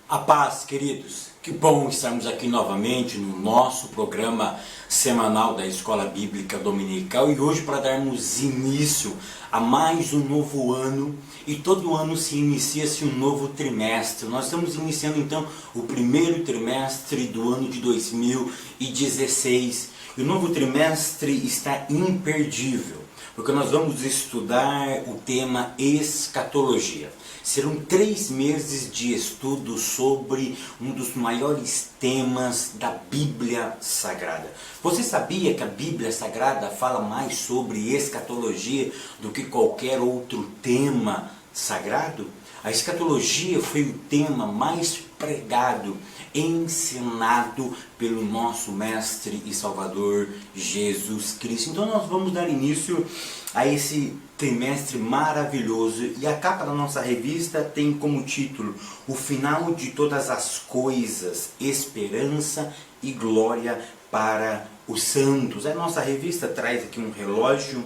A paz, queridos. Que bom estarmos aqui novamente no nosso programa semanal da Escola Bíblica Dominical e hoje para darmos início a mais um novo ano, e todo ano se inicia-se um novo trimestre. Nós estamos iniciando então o primeiro trimestre do ano de 2016 e o novo trimestre está imperdível, porque nós vamos estudar o tema escatologia. Serão 3 meses de estudo sobre um dos maiores temas da Bíblia Sagrada. Você sabia que a Bíblia Sagrada fala mais sobre escatologia do que qualquer outro tema sagrado? A escatologia foi o tema mais pregado, ensinado pelo nosso Mestre e Salvador Jesus Cristo. Então nós vamos dar início a esse trimestre maravilhoso, e a capa da nossa revista tem como título: O final de todas as coisas, esperança e glória para os santos. A nossa revista traz aqui um relógio,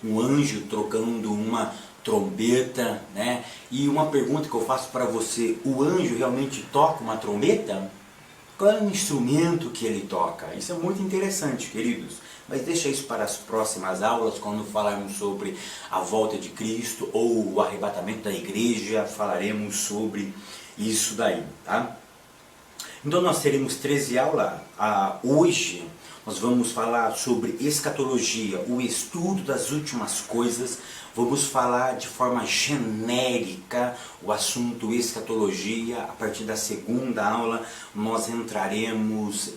um anjo trocando uma trombeta, E uma pergunta que eu faço para você: o anjo realmente toca uma trombeta? Qual é o instrumento que ele toca? Isso é muito interessante, queridos. Mas deixa isso para as próximas aulas, quando falarmos sobre a volta de Cristo ou o arrebatamento da igreja, falaremos sobre isso daí, tá? Então nós teremos 13 aulas. Hoje nós vamos falar sobre escatologia, o estudo das últimas coisas. Vamos falar de forma genérica o assunto escatologia. A partir da segunda aula nós entraremos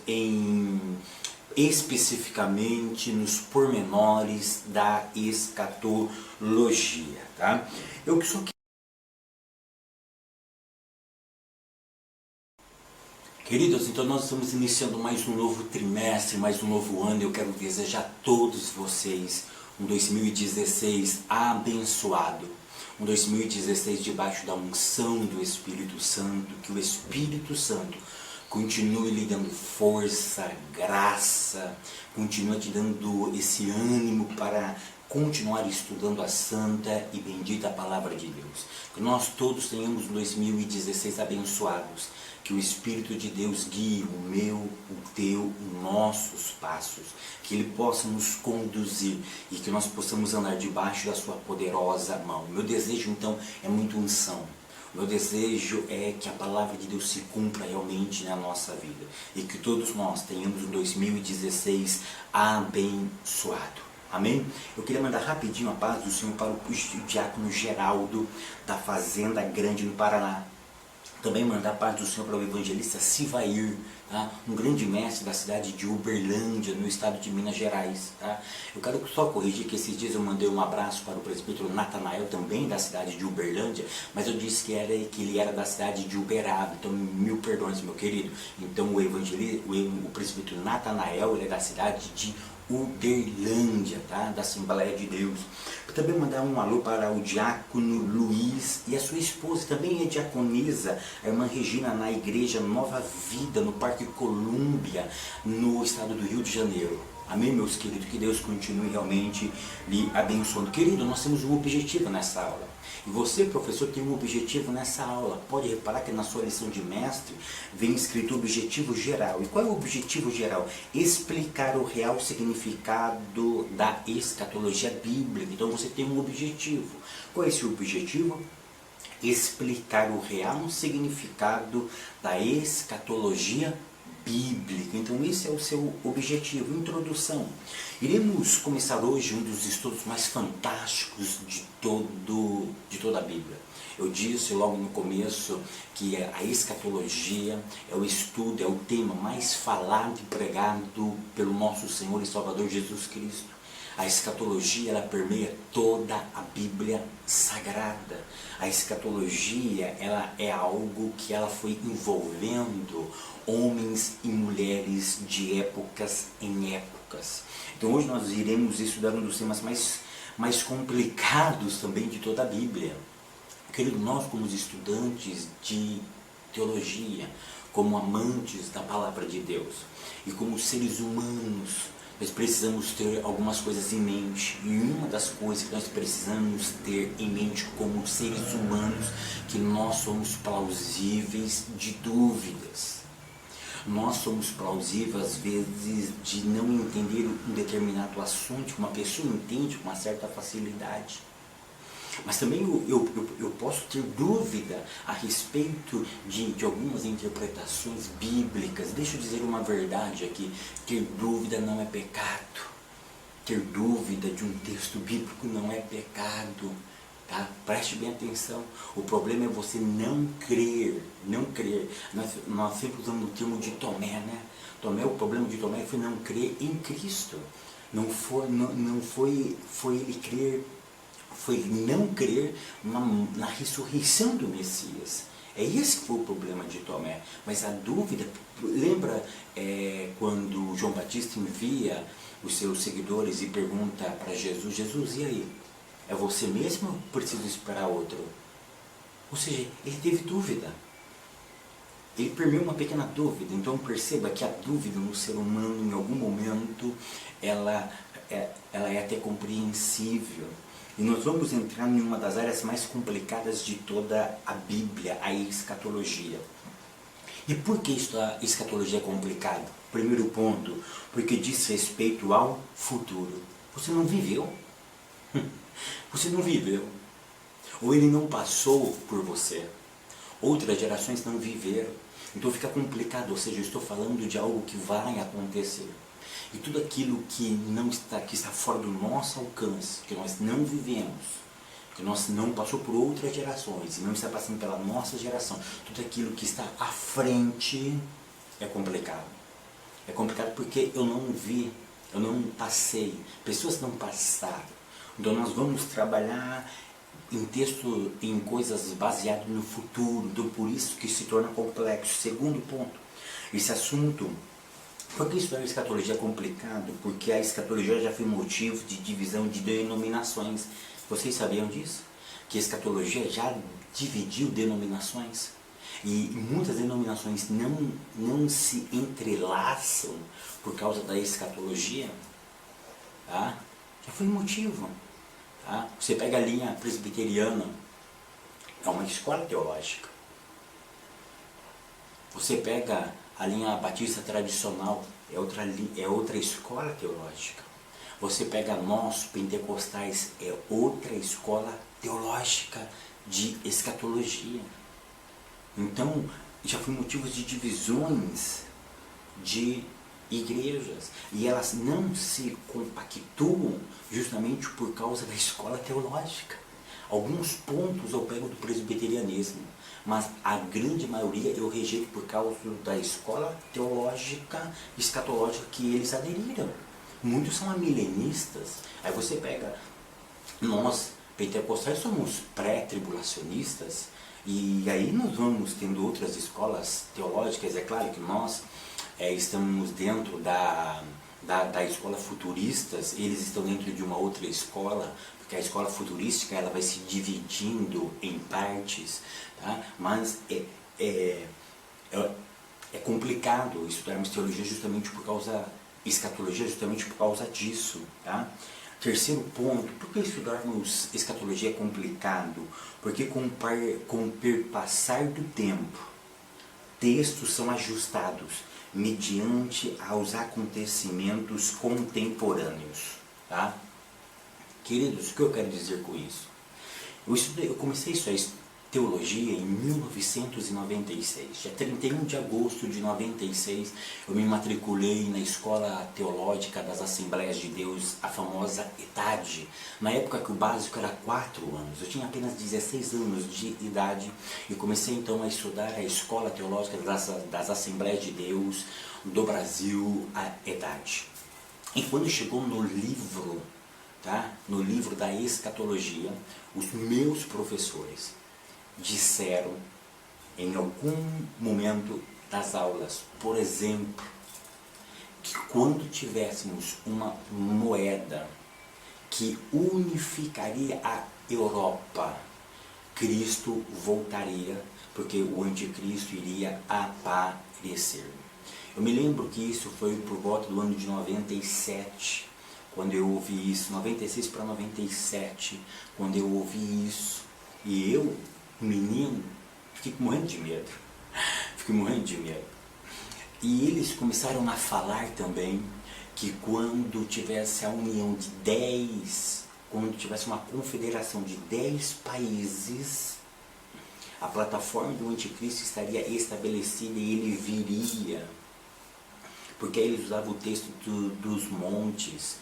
especificamente nos pormenores da escatologia, tá? Queridos, então nós estamos iniciando mais um novo trimestre, mais um novo ano. Eu quero desejar a todos vocês um 2016 abençoado, um 2016 debaixo da unção do Espírito Santo, que o Espírito Santo continue lhe dando força, graça, continue te dando esse ânimo para continuar estudando a santa e bendita palavra de Deus. Que nós todos tenhamos um 2016 abençoados, que o Espírito de Deus guie o meu, o teu, os nossos passos, que Ele possa nos conduzir e que nós possamos andar debaixo da sua poderosa mão. Meu desejo então é muito unção. Meu desejo é que a palavra de Deus se cumpra realmente na nossa vida e que todos nós tenhamos um 2016 abençoado. Amém? Eu queria mandar rapidinho a paz do Senhor para o diácono Geraldo, da Fazenda Grande, no Paraná. Também mandar a paz do Senhor para o evangelista Sivair, tá? Um grande mestre da cidade de Uberlândia, no estado de Minas Gerais. Tá? Eu quero só corrigir que esses dias eu mandei um abraço para o presbítero Natanael, também da cidade de Uberlândia, mas eu disse que ele era da cidade de Uberaba, então mil perdões, meu querido. Então o presbítero Natanael, ele é da cidade de Uberlândia, tá? Da Assembleia de Deus. Eu também mandar um alô para o diácono Luiz e a sua esposa, também é diaconisa, a irmã Regina, na Igreja Nova Vida, no Parque Colômbia, no estado do Rio de Janeiro. Amém, meus queridos? Que Deus continue realmente lhe abençoando. Querido, nós temos um objetivo nessa aula. E você, professor, tem um objetivo nessa aula. Pode reparar que na sua lição de mestre vem escrito objetivo geral. E qual é o objetivo geral? Explicar o real significado da escatologia bíblica. Então você tem um objetivo. Qual é esse objetivo? Explicar o real significado da escatologia bíblica. Então esse é o seu objetivo, introdução. Iremos começar hoje um dos estudos mais fantásticos de toda a Bíblia. Eu disse logo no começo que a escatologia é o estudo, é o tema mais falado e pregado pelo nosso Senhor e Salvador Jesus Cristo. A escatologia, ela permeia toda a Bíblia Sagrada. A escatologia, ela é algo que ela foi envolvendo homens e mulheres de épocas em épocas. Então hoje nós iremos estudar um dos temas mais complicados também de toda a Bíblia. Querido, nós como estudantes de teologia, como amantes da palavra de Deus e como seres humanos, nós precisamos ter algumas coisas em mente. E uma das coisas que nós precisamos ter em mente como seres humanos, que nós somos plausíveis de dúvidas. Nós somos plausíveis, às vezes, de não entender um determinado assunto, que uma pessoa entende com uma certa facilidade. Mas também eu posso ter dúvida a respeito de algumas interpretações bíblicas. Deixa eu dizer uma verdade aqui: ter dúvida não é pecado. Ter dúvida de um texto bíblico não é pecado. Tá? Preste bem atenção. O problema é você não crer. Não crer. Nós sempre usamos o termo de Tomé, né? O problema de Tomé foi não crer em Cristo. Não foi ele crer. Foi não crer na ressurreição do Messias. É esse que foi o problema de Tomé. Mas a dúvida, lembra quando João Batista envia os seus seguidores e pergunta para Jesus: Jesus, e aí? É você mesmo ou preciso esperar outro? Ou seja, ele teve dúvida. Ele permeou uma pequena dúvida. Então perceba que a dúvida no ser humano, em algum momento, ela é até compreensível. E nós vamos entrar em uma das áreas mais complicadas de toda a Bíblia, a escatologia. E por que a escatologia é complicada? Primeiro ponto, porque diz respeito ao futuro. Você não viveu. Você não viveu. Ou ele não passou por você. Outras gerações não viveram. Então fica complicado, ou seja, eu estou falando de algo que vai acontecer. E tudo aquilo que está fora do nosso alcance, que nós não vivemos, que nós não passou por outras gerações, e não está passando pela nossa geração, tudo aquilo que está à frente é complicado. É complicado porque eu não vi, eu não passei, pessoas não passaram. Então nós vamos trabalhar em coisas baseadas no futuro, então por isso que se torna complexo. Segundo ponto, esse assunto. Por que isso da escatologia é complicado? Porque a escatologia já foi motivo de divisão de denominações. Vocês sabiam disso? Que a escatologia já dividiu denominações. E muitas denominações não se entrelaçam por causa da escatologia. Tá? Já foi motivo. Tá? Você pega a linha presbiteriana, é uma escola teológica. Você pega a linha batista tradicional, é outra escola teológica. Você pega nós, pentecostais, é outra escola teológica de escatologia. Então, já foi motivo de divisões de igrejas. E elas não se compactuam justamente por causa da escola teológica. Alguns pontos eu pego do presbiterianismo, mas a grande maioria eu rejeito por causa da escola teológica, escatológica que eles aderiram. Muitos são amilenistas. Aí você pega, nós pentecostais somos pré-tribulacionistas, e aí nós vamos tendo outras escolas teológicas. É claro que nós estamos dentro da escola futuristas, eles estão dentro de uma outra escola, porque a escola futurística ela vai se dividindo em partes, tá? Mas é complicado estudarmos teologia justamente por causa, escatologia justamente por causa disso, tá? Terceiro ponto, por que estudarmos escatologia é complicado? Porque com o passar do tempo, textos são ajustados mediante aos acontecimentos contemporâneos, tá? Queridos, o que eu quero dizer com isso? Eu comecei a estudar teologia em 1996, dia 31 de agosto de 96, eu me matriculei na Escola Teológica das Assembleias de Deus, a famosa ETAD, na época que o básico era 4 anos, eu tinha apenas 16 anos de idade, e comecei então a estudar a Escola Teológica das Assembleias de Deus do Brasil, a ETAD. E quando chegou no livro, tá? No livro da escatologia, os meus professores disseram em algum momento das aulas, por exemplo, que quando tivéssemos uma moeda que unificaria a Europa, Cristo voltaria, porque o anticristo iria aparecer. Eu me lembro que isso foi por volta do ano de 97, quando eu ouvi isso, 96 para 97, quando eu ouvi isso. E eu, menino, fiquei morrendo de medo. Fiquei morrendo de medo. E eles começaram a falar também que quando tivesse a união de 10, quando tivesse uma confederação de 10 países, a plataforma do anticristo estaria estabelecida e ele viria. Porque aí eles usavam o texto dos montes,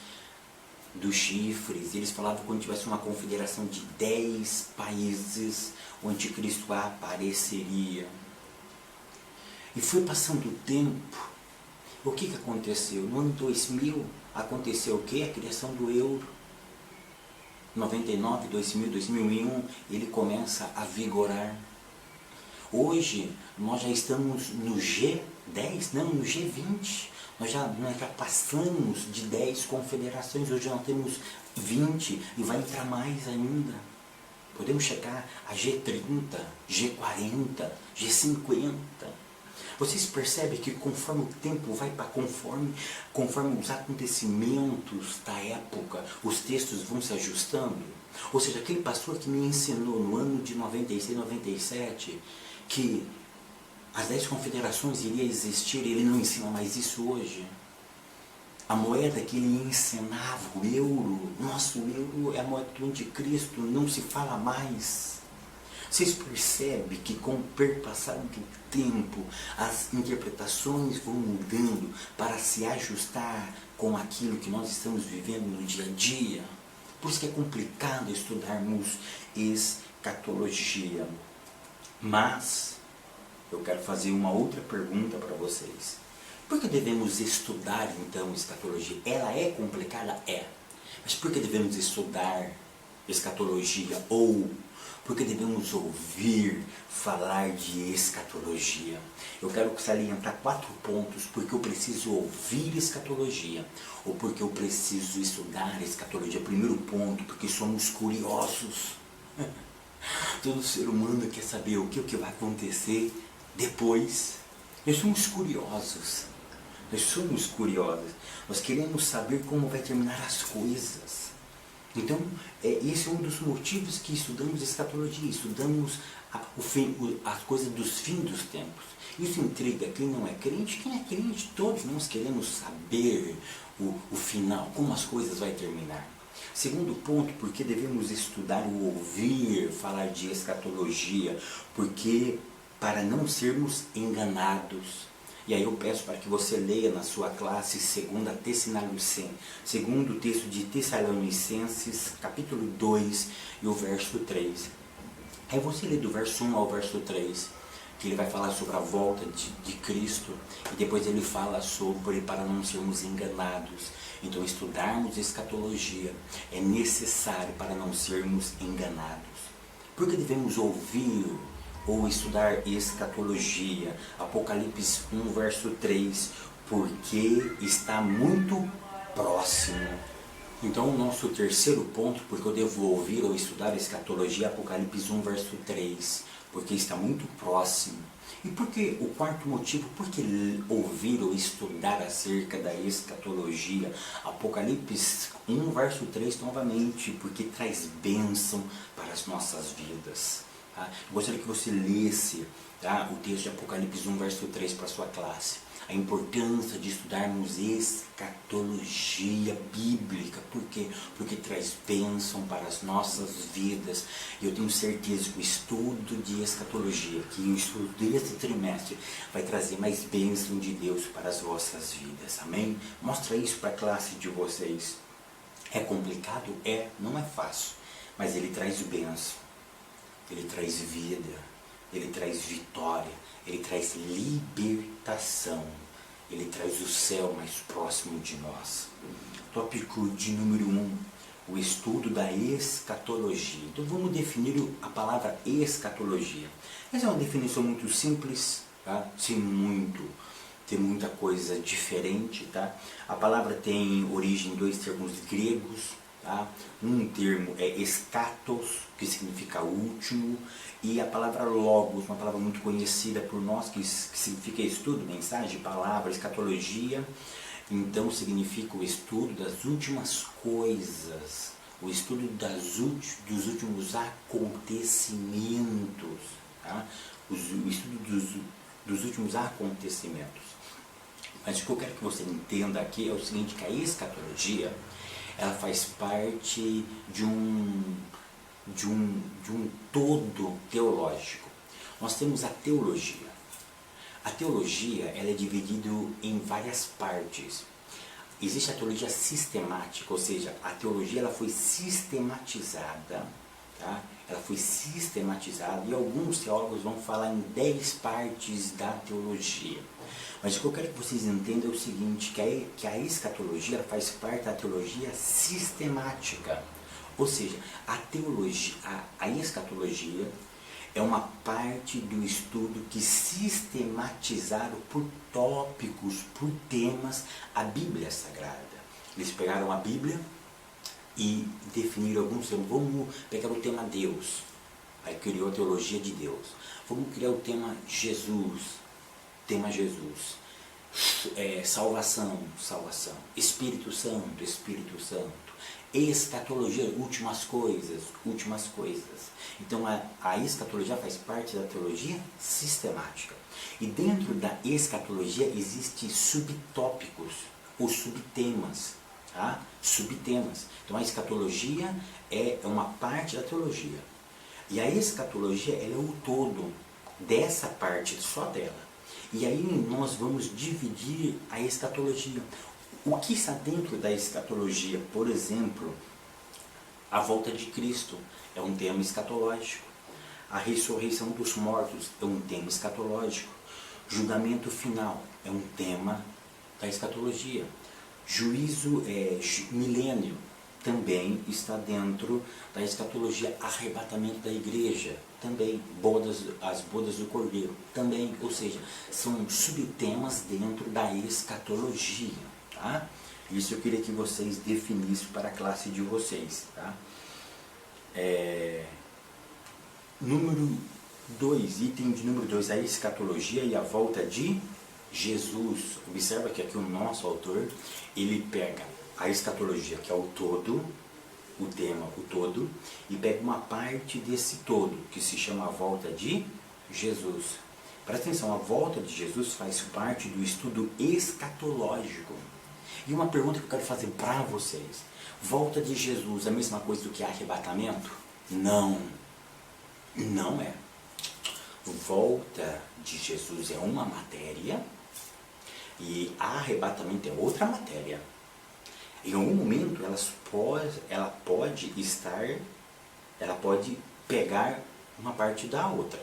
dos chifres, eles falavam que quando tivesse uma confederação de 10 países, o anticristo apareceria. E foi passando o tempo. O que aconteceu? No ano 2000 aconteceu o quê? A criação do euro. 99, 2000, 2001, ele começa a vigorar. Hoje, nós já estamos no G10, não, no G20. Nós já passamos de 10 confederações, hoje nós temos 20 e vai entrar mais ainda. Podemos chegar a G30, G40, G50. Vocês percebem que conforme o tempo vai para conforme os acontecimentos da época, os textos vão se ajustando? Ou seja, aquele pastor que me ensinou no ano de 96, 97, que as 10 confederações iriam existir, ele não ensina mais isso hoje. A moeda que ele ensinava, o euro, nosso euro é a moeda do anticristo, não se fala mais. Vocês percebem que com o passar do tempo, as interpretações vão mudando para se ajustar com aquilo que nós estamos vivendo no dia a dia? Por isso que é complicado estudarmos escatologia. Mas eu quero fazer uma outra pergunta para vocês. Por que devemos estudar então escatologia? Ela é complicada? É. Mas por que devemos estudar escatologia? Ou por que devemos ouvir falar de escatologia? Eu quero salientar 4 pontos porque eu preciso ouvir escatologia ou porque eu preciso estudar escatologia. Primeiro ponto, porque somos curiosos. Todo ser humano quer saber o que vai acontecer depois. Nós somos curiosos. Nós somos curiosos. Nós queremos saber como vai terminar as coisas. Então, esse é um dos motivos que estudamos escatologia. Estudamos as coisas dos fins dos tempos. Isso intriga quem não é crente. Quem é crente, todos nós queremos saber o final, como as coisas vão terminar. Segundo ponto, porque devemos estudar ou ouvir falar de escatologia, porque para não sermos enganados. E aí eu peço para que você leia na sua classe segundo texto de Tessalonicenses, capítulo 2 e o verso 3. Aí você lê do verso 1 ao verso 3, que ele vai falar sobre a volta de Cristo, e depois ele fala sobre para não sermos enganados. Então estudarmos escatologia é necessário para não sermos enganados. Por que devemos ouvir ou estudar escatologia? Apocalipse 1, verso 3, porque está muito próximo. Então o nosso terceiro ponto, porque eu devo ouvir ou estudar escatologia, Apocalipse 1, verso 3, porque está muito próximo. E por que o quarto motivo, por que ouvir ou estudar acerca da escatologia? Apocalipse 1, verso 3, novamente, porque traz bênção para as nossas vidas. Tá? Eu gostaria que você lesse, tá, o texto de Apocalipse 1, verso 3 para a sua classe. A importância de estudarmos escatologia bíblica. Por quê? Porque traz bênção para as nossas vidas. E eu tenho certeza que o estudo de escatologia, que o estudo desse trimestre, vai trazer mais bênção de Deus para as vossas vidas. Amém? Mostra isso para a classe de vocês. É complicado? É, não é fácil. Mas ele traz bênção. Ele traz vida. Ele traz vitória. Ele traz libertação. Ele traz o céu mais próximo de nós. Tópico de número 1. O estudo da escatologia. Então vamos definir a palavra escatologia. Essa é uma definição muito simples, tá? Tem muita coisa diferente, tá? A palavra tem origem em 2 termos gregos, Tá? Um termo é eschatos, que significa último, e a palavra logos, uma palavra muito conhecida por nós, que significa estudo, mensagem, palavra, escatologia. Então significa o estudo das últimas coisas, o estudo dos últimos acontecimentos, tá? O estudo dos últimos acontecimentos. Mas o que eu quero que você entenda aqui é o seguinte, que a escatologia, ela faz parte de um todo teológico. Nós temos a teologia. A teologia, ela é dividida em várias partes. Existe a teologia sistemática, ou seja, a teologia ela foi sistematizada, tá? Ela foi sistematizada e alguns teólogos vão falar em 10 partes da teologia. Mas o que eu quero que vocês entendam é o seguinte, que a escatologia ela faz parte da teologia sistemática. Ou seja, a escatologia é uma parte do estudo que sistematizaram por tópicos, por temas, a Bíblia Sagrada. Eles pegaram a Bíblia e definiram alguns temas. Vamos pegar o tema Deus, aí criou a teologia de Deus. Vamos criar o tema Jesus, salvação, Espírito Santo, escatologia, últimas coisas. Então a escatologia faz parte da teologia sistemática. E dentro da escatologia existem subtópicos ou subtemas. Tá? Subtemas. Então a escatologia é uma parte da teologia. E a escatologia ela é o todo dessa parte só dela. E aí nós vamos dividir a escatologia. O que está dentro da escatologia? Por exemplo, a volta de Cristo é um tema escatológico. A ressurreição dos mortos é um tema escatológico. Julgamento final é um tema da escatologia. Juízo milênio também está dentro da escatologia. Arrebatamento da igreja também. As bodas do Cordeiro também. Ou seja, são subtemas dentro da escatologia. Tá? Isso eu queria que vocês definissem para a classe de vocês. Tá? Número 2, item de número 2, a escatologia e a volta de Jesus. Observa que aqui o nosso autor, ele pega a escatologia, que é o todo, o tema, o todo, e pega uma parte desse todo, que se chama a volta de Jesus. Presta atenção, a volta de Jesus faz parte do estudo escatológico. E uma pergunta que eu quero fazer para vocês. Volta de Jesus é a mesma coisa do que arrebatamento? Não. Não é. Volta de Jesus é uma matéria e arrebatamento é outra matéria. Em algum momento ela pode pegar uma parte da outra,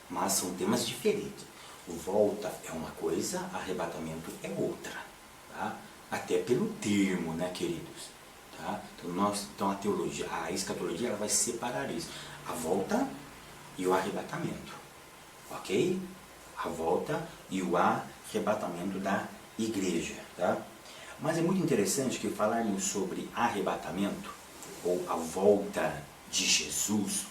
mas são temas diferentes. Volta é uma coisa, arrebatamento é outra, tá? Até pelo termo, né, queridos? Tá? Então a escatologia ela vai separar isso, a volta e o arrebatamento, ok? A volta e o arrebatamento da igreja, tá? Mas é muito interessante que falarmos sobre arrebatamento, ou a volta de Jesus,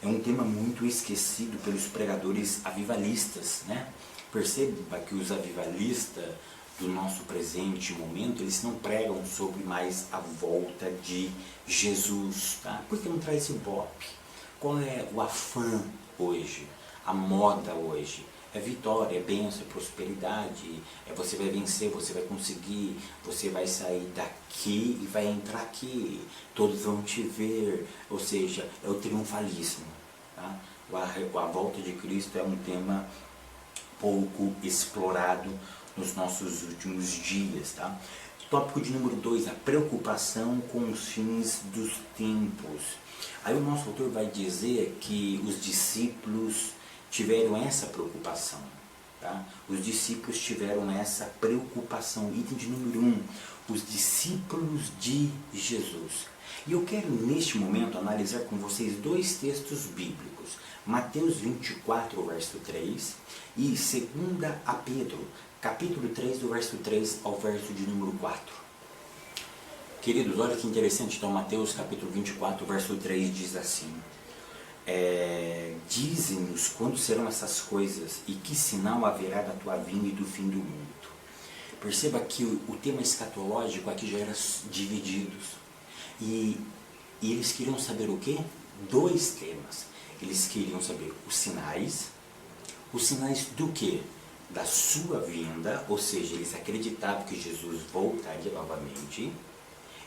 é um tema muito esquecido pelos pregadores avivalistas, né? Perceba que os avivalistas do nosso presente momento, eles não pregam sobre mais a volta de Jesus, tá? Por que não traz esse ibope? Qual é o afã hoje? A moda hoje? É vitória, é bênção, é prosperidade, você vai vencer, você vai conseguir, você vai sair daqui e vai entrar aqui, todos vão te ver, ou seja, é o triunfalismo. Tá? A volta de Cristo é um tema pouco explorado nos nossos últimos dias. Tá? Tópico de número 2, a preocupação com os fins dos tempos. Aí o nosso autor vai dizer que os discípulos tiveram essa preocupação. Tá? Os discípulos tiveram essa preocupação. Item de número 1, os discípulos de Jesus. E eu quero neste momento analisar com vocês dois textos bíblicos. Mateus 24, verso 3 e 2 a Pedro, capítulo 3, do verso 3 ao verso de número 4. Queridos, olha que interessante, então Mateus capítulo 24, verso 3 diz assim: dize-nos quando serão essas coisas e que sinal haverá da tua vinda e do fim do mundo. Perceba que o tema escatológico aqui já era divididos. E eles queriam saber o quê? Dois temas. Eles queriam saber os sinais do quê? Da sua vinda, ou seja, eles acreditavam que Jesus voltaria novamente,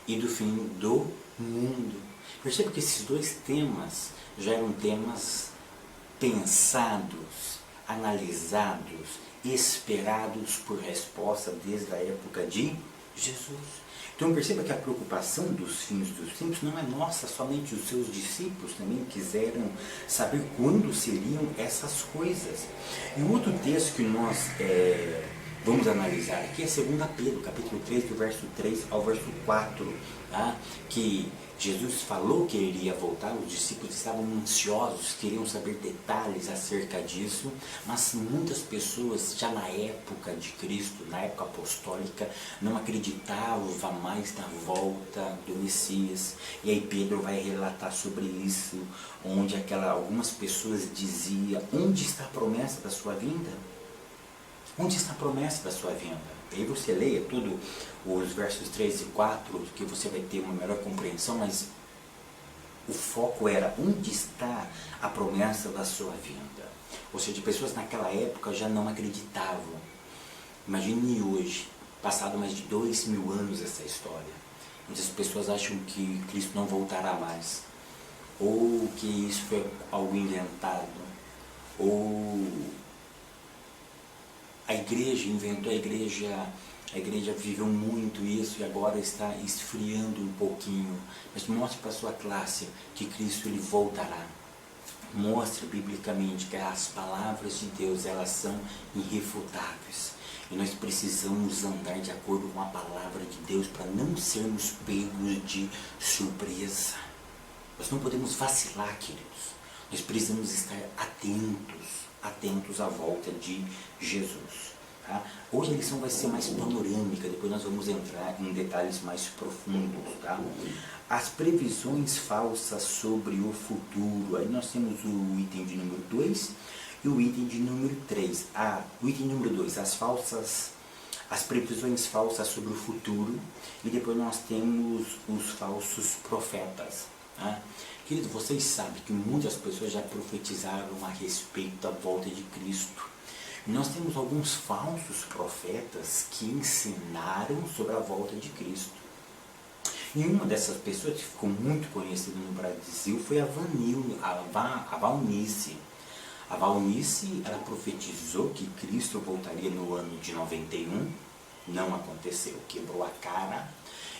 e do fim do mundo. Perceba que esses dois temas já eram temas pensados, analisados, esperados por resposta desde a época de Jesus. Então perceba que a preocupação dos fins dos tempos não é nossa, somente os seus discípulos também quiseram saber quando seriam essas coisas. E o outro texto que nós vamos analisar aqui é 2 Pedro, capítulo 3, do verso 3 ao verso 4, tá? Que Jesus falou que ele iria voltar, os discípulos estavam ansiosos, queriam saber detalhes acerca disso, mas muitas pessoas já na época de Cristo, na época apostólica, não acreditavam mais na volta do Messias. E aí Pedro vai relatar sobre isso, onde algumas pessoas diziam: onde está a promessa da sua vinda? Onde está a promessa da sua vinda? E aí você leia tudo, os versos 3 e 4, que você vai ter uma melhor compreensão, mas o foco era: onde está a promessa da sua vinda? Ou seja, pessoas naquela época já não acreditavam. Imagine hoje, passado mais de 2000 anos essa história. Muitas pessoas acham que Cristo não voltará mais, ou que isso foi algo inventado, ou a igreja inventou, a igreja viveu muito isso e agora está esfriando um pouquinho. Mas mostre para a sua classe que Cristo ele voltará. Mostre biblicamente que as palavras de Deus, elas são irrefutáveis. E nós precisamos andar de acordo com a palavra de Deus para não sermos pegos de surpresa. Nós não podemos vacilar, queridos. Nós precisamos estar atentos à volta de Jesus. Tá? Hoje a lição vai ser mais panorâmica, depois nós vamos entrar em detalhes mais profundos. Tá? As previsões falsas sobre o futuro. Aí nós temos o item de número 2 e o item de número 3. O item número 2, as previsões falsas sobre o futuro. E depois nós temos os falsos profetas. Tá? Queridos, vocês sabem que muitas pessoas já profetizaram a respeito da volta de Cristo. E nós temos alguns falsos profetas que ensinaram sobre a volta de Cristo. E uma dessas pessoas que ficou muito conhecida no Brasil foi a Valnice. A Valnice, ela profetizou que Cristo voltaria no ano de 91, não aconteceu, quebrou a cara.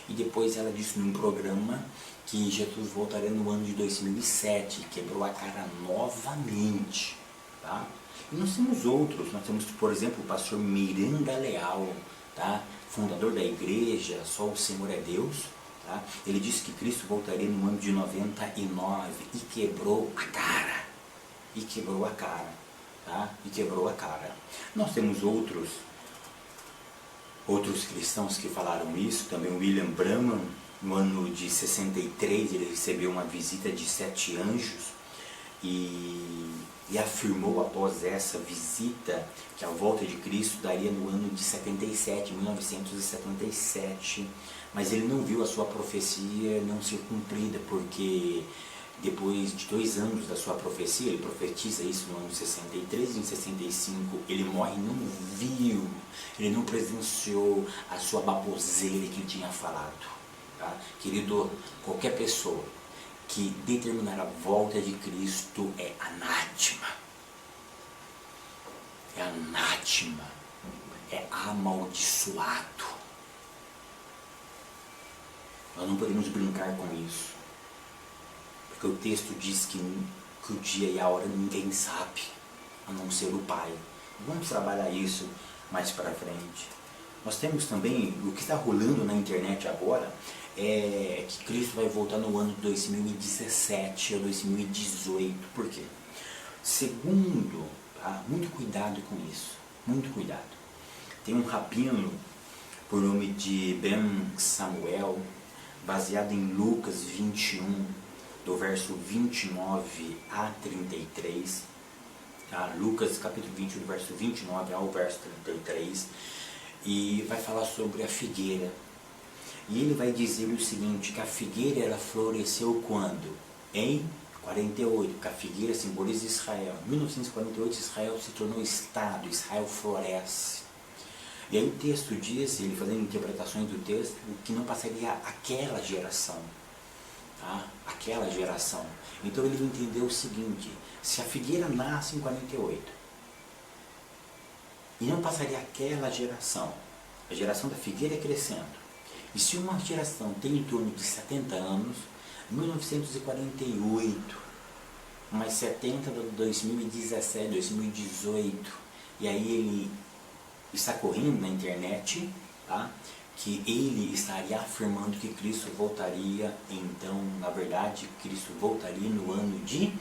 E depois ela disse num programa que Jesus voltaria no ano de 2007, quebrou a cara novamente. Tá? E nós temos outros, nós temos, por exemplo, o pastor Miranda Leal, tá? Fundador da igreja Só o Senhor é Deus. Tá? Ele disse que Cristo voltaria no ano de 99 e quebrou a cara. Tá? Nós temos outros cristãos que falaram isso, também o William Branham, no ano de 63, ele recebeu uma visita de 7 anjos e afirmou após essa visita que a volta de Cristo daria no ano de 1977, mas ele não viu a sua profecia não ser cumprida, porque depois de 2 anos da sua profecia, ele profetiza isso no ano de 63, e em 65 ele morre e não viu, ele não presenciou a sua baboseira que ele tinha falado. Tá? Querido, qualquer pessoa que determinar a volta de Cristo é anátema. É amaldiçoado. Nós não podemos brincar com isso. Porque o texto diz que o dia e a hora ninguém sabe, a não ser o Pai. Vamos trabalhar isso mais para frente. Nós temos também, o que está rolando na internet agora, é que Cristo vai voltar no ano de 2017 ou 2018. Por quê? Segundo, tá? Muito cuidado com isso, muito cuidado. Tem um rabino por nome de Ben Samuel, baseado em Lucas 21, do verso 29 a 33. Tá? Lucas capítulo 21, do verso 29 ao verso 33. E vai falar sobre a figueira. E ele vai dizer o seguinte, que a figueira ela floresceu quando? Em 48, porque a figueira simboliza Israel. Em 1948 Israel se tornou Estado, Israel floresce. E aí o texto diz, ele fazendo interpretações do texto, que não passaria aquela geração. Tá? Aquela geração. Então ele entendeu o seguinte, se a figueira nasce em 48, e não passaria aquela geração, a geração da figueira crescendo, e se uma geração tem em torno de 70 anos, 1948, mais 70 de 2017, 2018, e aí ele está correndo na internet, tá? Que ele estaria afirmando que Cristo voltaria, então, na verdade, Cristo voltaria no ano de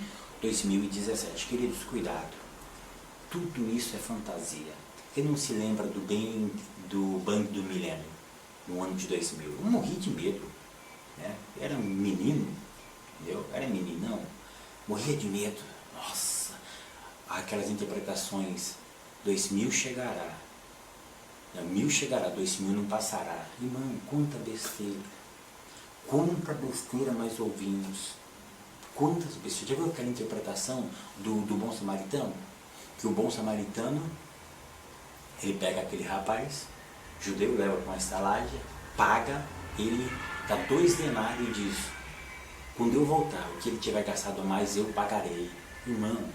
2017. Queridos, cuidado, tudo isso é fantasia. Quem não se lembra do Bang do Milênio, no ano de 2000? Eu morri de medo, né? Era um menino, entendeu? Era meninão, morria de medo. Nossa, aquelas interpretações, 2000 chegará, 1000 chegará, 2000 não passará. Irmão, quanta besteira nós ouvimos, quantas besteiras. Já viu aquela interpretação do bom samaritano? Que o bom samaritano, ele pega aquele rapaz judeu, leva para uma estalagem, paga, ele dá 2 denários e diz, quando eu voltar, o que ele tiver gastado a mais, eu pagarei. Irmãos,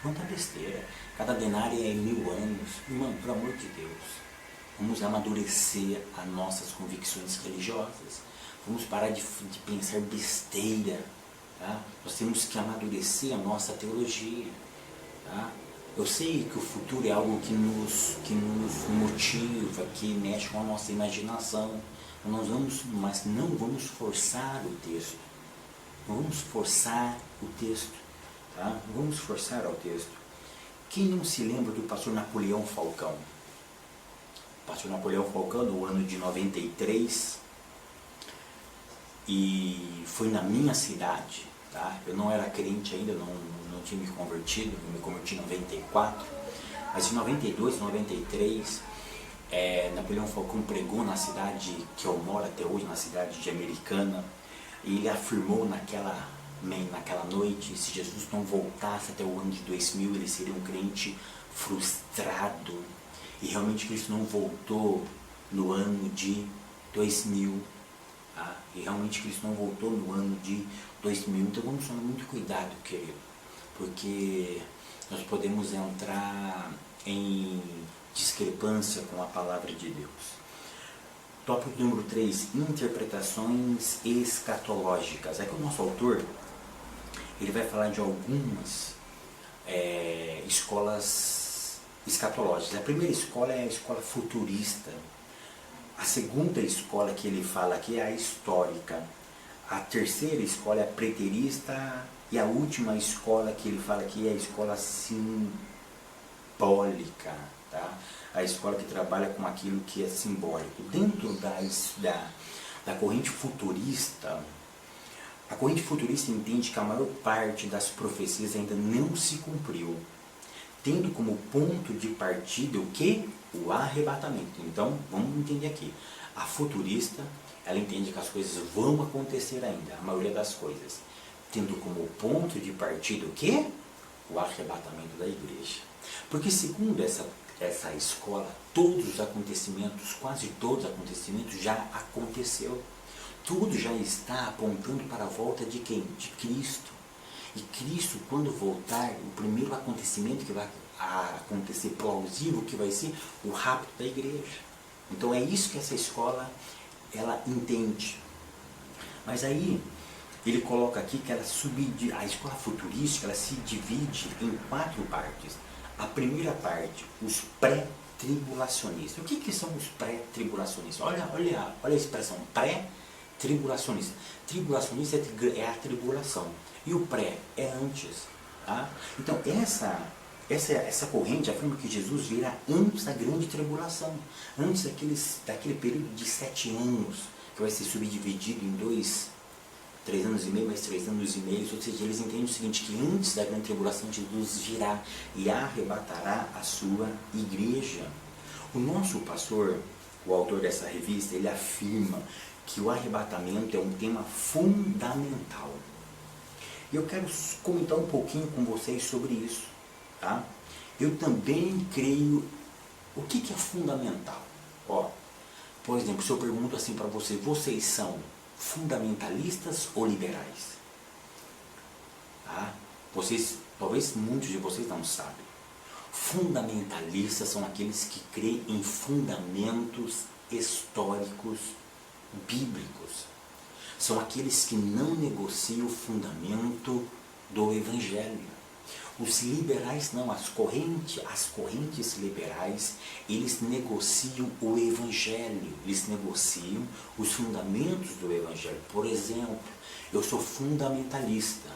quanta besteira. Cada denário é 1000 anos. Irmão, pelo amor de Deus, vamos amadurecer as nossas convicções religiosas. Vamos parar de pensar besteira. Tá? Nós temos que amadurecer a nossa teologia. Tá? Eu sei que o futuro é algo que nos motiva, que mexe com a nossa imaginação. Mas não vamos forçar o texto. Não vamos forçar o texto. Tá? Não vamos forçar ao texto. Quem não se lembra do pastor Napoleão Falcão? O pastor Napoleão Falcão, no ano de 93, e foi na minha cidade. Tá? Eu não era crente ainda, não tinha me convertido, eu me converti em 94, mas em 92, 93, Napoleão Falcão pregou na cidade que eu moro até hoje, na cidade de Americana, e ele afirmou naquela noite, se Jesus não voltasse até o ano de 2000, ele seria um crente frustrado, e realmente Cristo não voltou no ano de 2000, tá? E realmente Cristo não voltou no ano de 2000, então vamos tomar muito cuidado, querido, porque nós podemos entrar em discrepância com a palavra de Deus. Tópico número 3, interpretações escatológicas. É que o nosso autor, ele vai falar de algumas escolas escatológicas. A primeira escola é a escola futurista. A segunda escola que ele fala aqui é a histórica. A terceira escola é a preterista. E a última escola que ele fala aqui é a escola simbólica. Tá? A escola que trabalha com aquilo que é simbólico. Dentro da corrente futurista, a corrente futurista entende que a maior parte das profecias ainda não se cumpriu, tendo como ponto de partida o que? O arrebatamento. Então, vamos entender aqui. A futurista, ela entende que as coisas vão acontecer ainda, a maioria das coisas, tendo como ponto de partida o que? O arrebatamento da igreja. Porque segundo essa escola, todos os acontecimentos, quase todos os acontecimentos já aconteceu. Tudo já está apontando para a volta de quem? De Cristo. E Cristo, quando voltar, o primeiro acontecimento que vai acontecer plausível, que vai ser o rapto da igreja. Então é isso que essa escola, ela entende. Mas aí, ele coloca aqui que a escola futurística, ela se divide em 4 partes. A primeira parte, os pré-tribulacionistas. O que são os pré-tribulacionistas? Olha a expressão pré-tribulacionista. Tribulacionista é a tribulação. E o pré é antes. Tá? Então, essa corrente afirma que Jesus virá antes da grande tribulação. Antes daquele período de 7 anos. que vai ser subdividido em 3 anos e meio, mais 3 anos e meio, ou seja, eles entendem o seguinte, que antes da grande tribulação Jesus virá e arrebatará a sua igreja. O nosso pastor, o autor dessa revista, ele afirma que o arrebatamento é um tema fundamental. E eu quero comentar um pouquinho com vocês sobre isso, tá? Eu também creio, o que é fundamental? Ó, por exemplo, se eu pergunto assim para vocês são fundamentalistas ou liberais? Tá? Talvez muitos de vocês não sabem. Fundamentalistas são aqueles que creem em fundamentos históricos bíblicos. São aqueles que não negociam o fundamento do Evangelho. Os liberais não, as correntes liberais, eles negociam o Evangelho, eles negociam os fundamentos do Evangelho. Por exemplo, eu sou fundamentalista,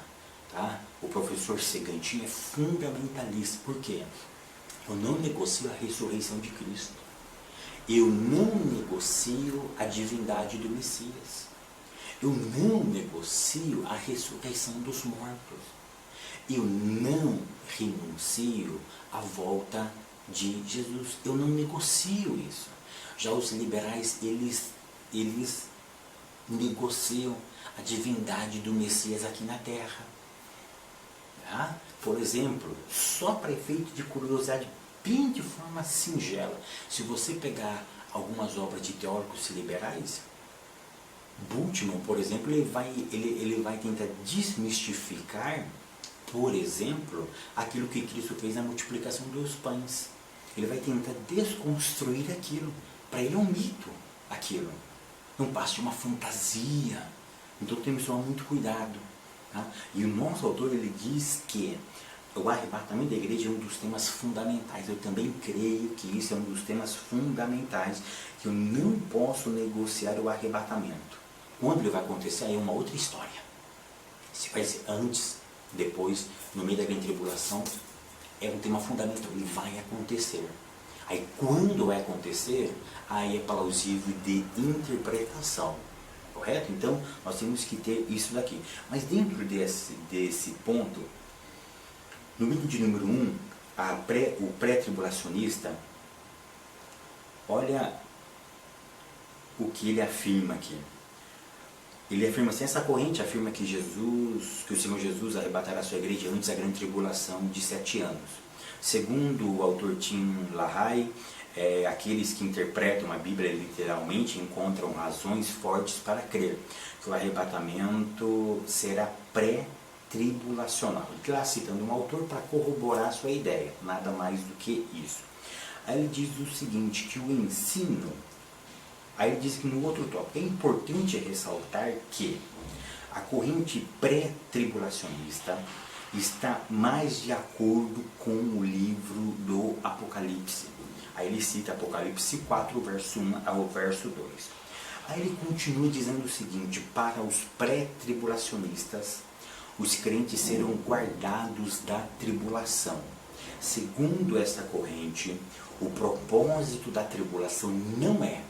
tá? O professor Segantin é fundamentalista. Por quê? Eu não negocio a ressurreição de Cristo. Eu não negocio a divindade do Messias. Eu não negocio a ressurreição dos mortos. Eu não renuncio à volta de Jesus. Eu não negocio isso. Já os liberais, eles negociam a divindade do Messias aqui na Terra. Tá? Por exemplo, só para efeito de curiosidade, bem de forma singela, se você pegar algumas obras de teólogos liberais, Bultmann, por exemplo, ele vai tentar desmistificar, por exemplo, aquilo que Cristo fez na multiplicação dos pães. Ele vai tentar desconstruir aquilo. Para ele é um mito aquilo. Não passa de uma fantasia. Então temos que tomar muito cuidado. Tá? E o nosso autor, ele diz que o arrebatamento da igreja é um dos temas fundamentais. Eu também creio que isso é um dos temas fundamentais, que eu não posso negociar o arrebatamento. Quando ele vai acontecer, aí é uma outra história. Se vai ser antes, depois, no meio da grande tribulação, é um tema fundamental, ele vai acontecer. Aí quando vai acontecer, aí é plausível de interpretação, correto? Então, nós temos que ter isso daqui. Mas dentro desse ponto, no item de número 1, o pré-tribulacionista, olha o que ele afirma aqui. Ele afirma assim, essa corrente afirma que o Senhor Jesus arrebatará a sua igreja antes da grande tribulação de 7 anos. Segundo o autor Tim LaHaye, aqueles que interpretam a Bíblia literalmente encontram razões fortes para crer que o arrebatamento será pré-tribulacional. Ele está citando um autor para corroborar a sua ideia, nada mais do que isso. Aí ele diz o seguinte, que o ensino... Aí ele diz que no outro tópico, é importante ressaltar que a corrente pré-tribulacionista está mais de acordo com o livro do Apocalipse. Aí ele cita Apocalipse 4, verso 1 ao verso 2. Aí ele continua dizendo o seguinte, para os pré-tribulacionistas, os crentes serão guardados da tribulação. Segundo esta corrente, o propósito da tribulação não é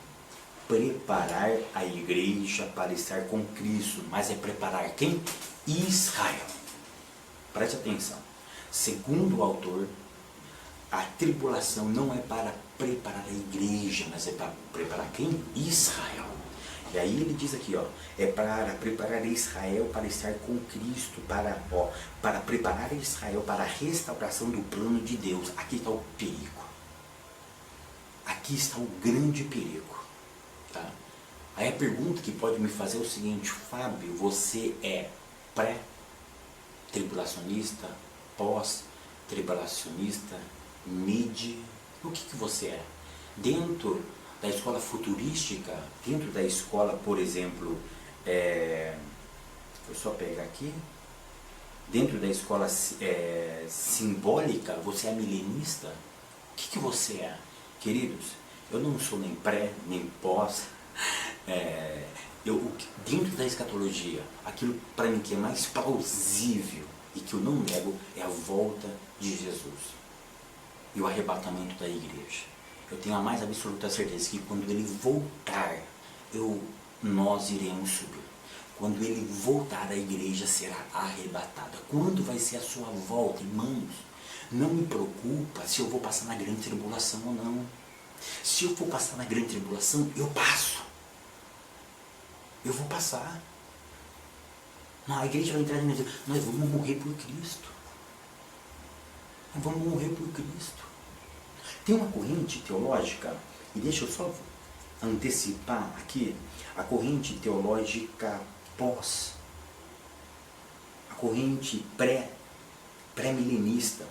preparar a igreja para estar com Cristo, mas é preparar quem? Israel. Preste atenção. Segundo o autor, a tribulação não é para preparar a igreja, mas é para preparar quem? Israel. E aí ele diz aqui, é para preparar Israel para estar com Cristo, para preparar Israel para a restauração do plano de Deus. Aqui está o perigo. Aqui está o grande perigo. Tá? Aí a pergunta que pode me fazer é o seguinte, Fábio, você é pré-tribulacionista, pós-tribulacionista, mid? O que você é? Dentro da escola futurística, dentro da escola, por exemplo, vou só pegar aqui, dentro da escola simbólica, você é milenista? O que você é? Queridos, eu não sou nem pré, nem pós. Dentro da escatologia, aquilo para mim que é mais plausível e que eu não nego é a volta de Jesus e o arrebatamento da igreja. Eu tenho a mais absoluta certeza que quando ele voltar, eu nós iremos subir. Quando ele voltar, a igreja será arrebatada. Quando vai ser a sua volta, irmãos? Não me preocupa se eu vou passar na grande tribulação ou não. Se eu for passar na grande tribulação, eu passo. Eu vou passar. Não, a igreja vai entrar em nós vamos morrer por Cristo. Nós vamos morrer por Cristo. Tem uma corrente teológica, e deixa eu só antecipar aqui, a corrente teológica pós, a corrente pré-milenista.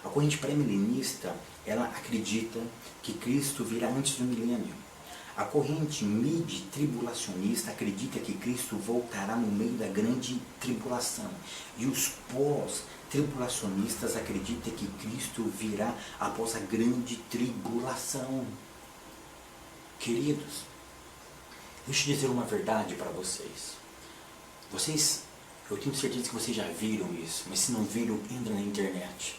A corrente pré-milenista, ela acredita que Cristo virá antes do milênio. A corrente mid-tribulacionista acredita que Cristo voltará no meio da grande tribulação. E os pós-tribulacionistas acreditam que Cristo virá após a grande tribulação. Queridos, deixa eu dizer uma verdade para vocês. Eu tenho certeza que vocês já viram isso, mas se não viram, entra na internet.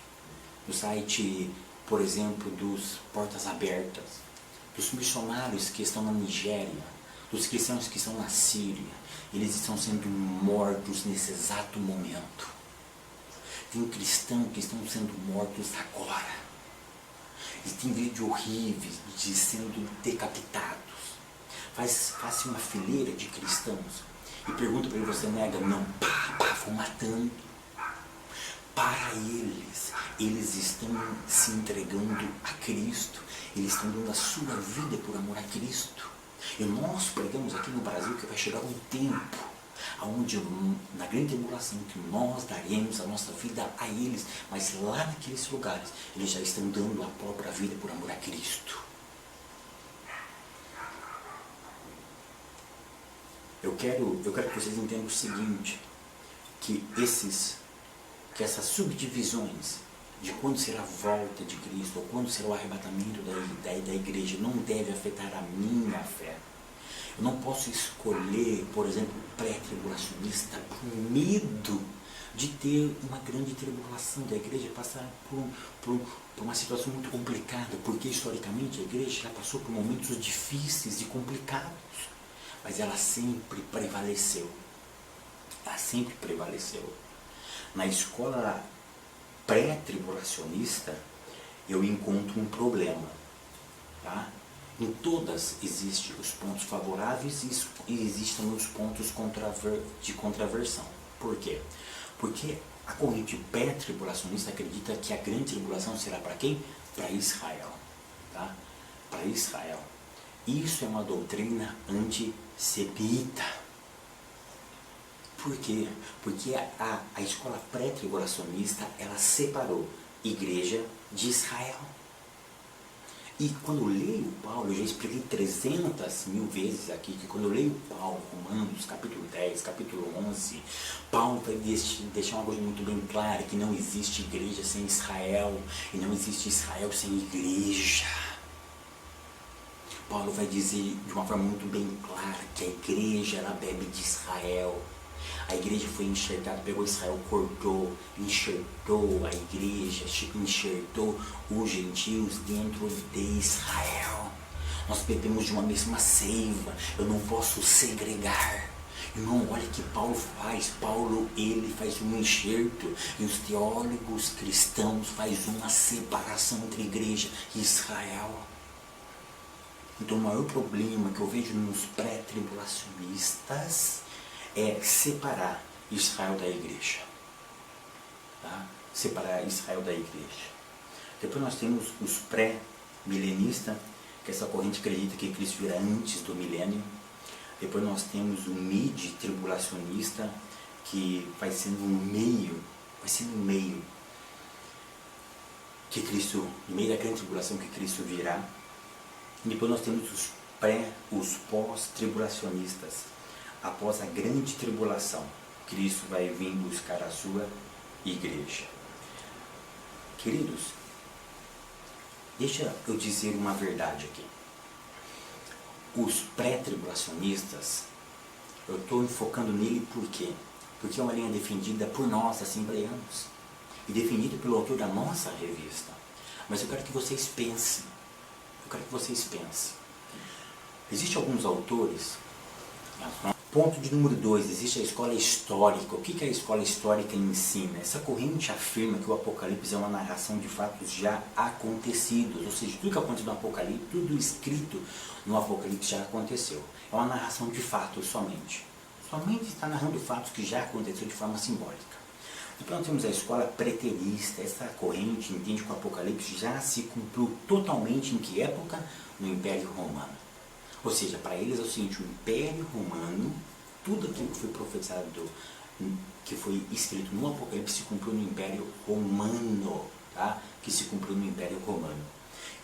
No site, por exemplo, dos Portas Abertas, dos missionários que estão na Nigéria, dos cristãos que estão na Síria, eles estão sendo mortos nesse exato momento. Tem cristãos que estão sendo mortos agora. E tem vídeos horríveis de sendo decapitados. Faz uma fileira de cristãos e pergunta para ele, você nega? Não, vão matando. Para eles estão se entregando a Cristo, eles estão dando a sua vida por amor a Cristo. E nós pregamos aqui no Brasil que vai chegar um tempo onde, na grande tribulação, que nós daremos a nossa vida a eles, mas lá naqueles lugares, eles já estão dando a própria vida por amor a Cristo. Eu quero que vocês entendam o seguinte, que essas subdivisões de quando será a volta de Cristo, ou quando será o arrebatamento da igreja, não deve afetar a minha fé. Eu não posso escolher, por exemplo, pré-tribulacionista por medo de ter uma grande tribulação, da igreja passar por uma situação muito complicada, porque historicamente a igreja já passou por momentos difíceis e complicados, mas ela sempre prevaleceu. Ela sempre prevaleceu. Na escola pré-tribulacionista, eu encontro um problema. Tá? Em todas existem os pontos favoráveis e existem os pontos de contraversão. Por quê? Porque a corrente pré-tribulacionista acredita que a grande tribulação será para quem? Para Israel. Tá? Para Israel. Isso é uma doutrina antissemita. Por quê? Porque a escola pré-tribulacionista, ela separou igreja de Israel. E quando eu leio Paulo, eu já expliquei 300.000 vezes aqui, que quando eu leio Paulo, Romanos, capítulo 10, capítulo 11, Paulo vai deixar uma coisa muito bem clara, que não existe igreja sem Israel, e não existe Israel sem igreja. Paulo vai dizer de uma forma muito bem clara que a igreja, ela bebe de Israel. A igreja foi enxertada, pegou Israel, cortou, enxertou a igreja, enxertou os gentios dentro de Israel. Nós bebemos de uma mesma seiva, eu não posso segregar. Irmão, olha o que Paulo faz. Paulo, ele faz um enxerto, e os teólogos cristãos fazem uma separação entre igreja e Israel. Então o maior problema que eu vejo nos pré-tribulacionistas é separar Israel da igreja. Tá? Separar Israel da igreja. Depois nós temos os pré-milenistas, que essa corrente acredita que Cristo virá antes do milênio. Depois nós temos o mid-tribulacionista, que vai ser no meio, que Cristo, no meio da grande tribulação que Cristo virá. E depois nós temos os pós-tribulacionistas. Após a grande tribulação, Cristo vai vir buscar a sua igreja. Queridos, deixa eu dizer uma verdade aqui. Os pré-tribulacionistas, eu estou enfocando nele por quê? Porque é uma linha defendida por nós, assembleanos, e defendida pelo autor da nossa revista. Mas eu quero que vocês pensem. Existem alguns autores Ponto de número 2, existe a escola histórica. O que a escola histórica ensina? Essa corrente afirma que o Apocalipse é uma narração de fatos já acontecidos, ou seja, tudo que aconteceu no Apocalipse, tudo escrito no Apocalipse já aconteceu. É uma narração de fatos somente. Somente está narrando fatos que já aconteceram de forma simbólica. Depois nós temos a escola preterista. Essa corrente entende que o Apocalipse já se cumpriu totalmente em que época? No Império Romano. Ou seja, para eles é o seguinte, o Império Romano, tudo aquilo que foi profetizado, que foi escrito no Apocalipse, se cumpriu no Império Romano, tá? Que se cumpriu no Império Romano.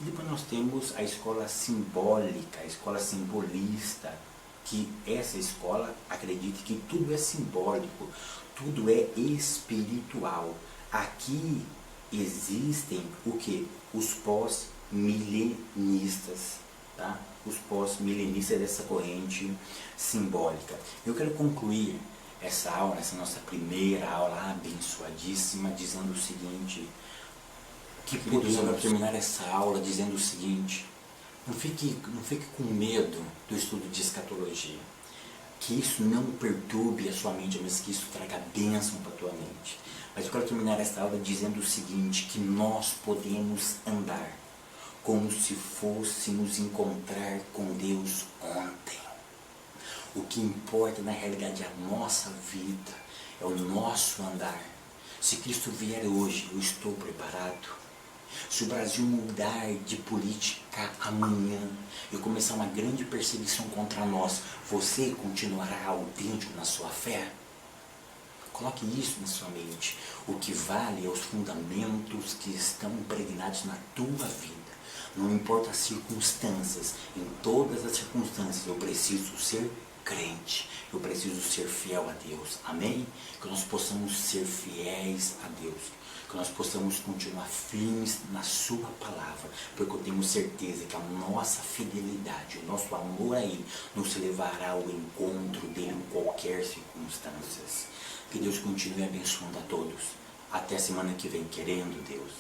E depois nós temos a escola simbólica, a escola simbolista, que essa escola acredita que tudo é simbólico, tudo é espiritual. Aqui existem o que? Os pós-milenistas. Tá? Os pós-milenistas dessa corrente simbólica. Eu quero concluir essa aula, essa nossa primeira aula abençoadíssima, dizendo o seguinte, que podemos terminar essa aula dizendo o seguinte, não fique com medo do estudo de escatologia, que isso não perturbe a sua mente, mas que isso traga bênção para a tua mente. Mas eu quero terminar essa aula dizendo o seguinte, que nós podemos andar como se fôssemos encontrar com Deus ontem. O que importa na realidade é a nossa vida, é o nosso andar. Se Cristo vier hoje, eu estou preparado. Se o Brasil mudar de política amanhã e começar uma grande perseguição contra nós, você continuará autêntico na sua fé? Coloque isso na sua mente. O que vale é os fundamentos que estão impregnados na tua vida. Não importa as circunstâncias, em todas as circunstâncias eu preciso ser crente, eu preciso ser fiel a Deus, amém? Que nós possamos ser fiéis a Deus, que nós possamos continuar firmes na sua palavra, porque eu tenho certeza que a nossa fidelidade, o nosso amor a Ele, nos levará ao encontro dEle em qualquer circunstância. Que Deus continue abençoando a todos. Até semana que vem, querendo Deus.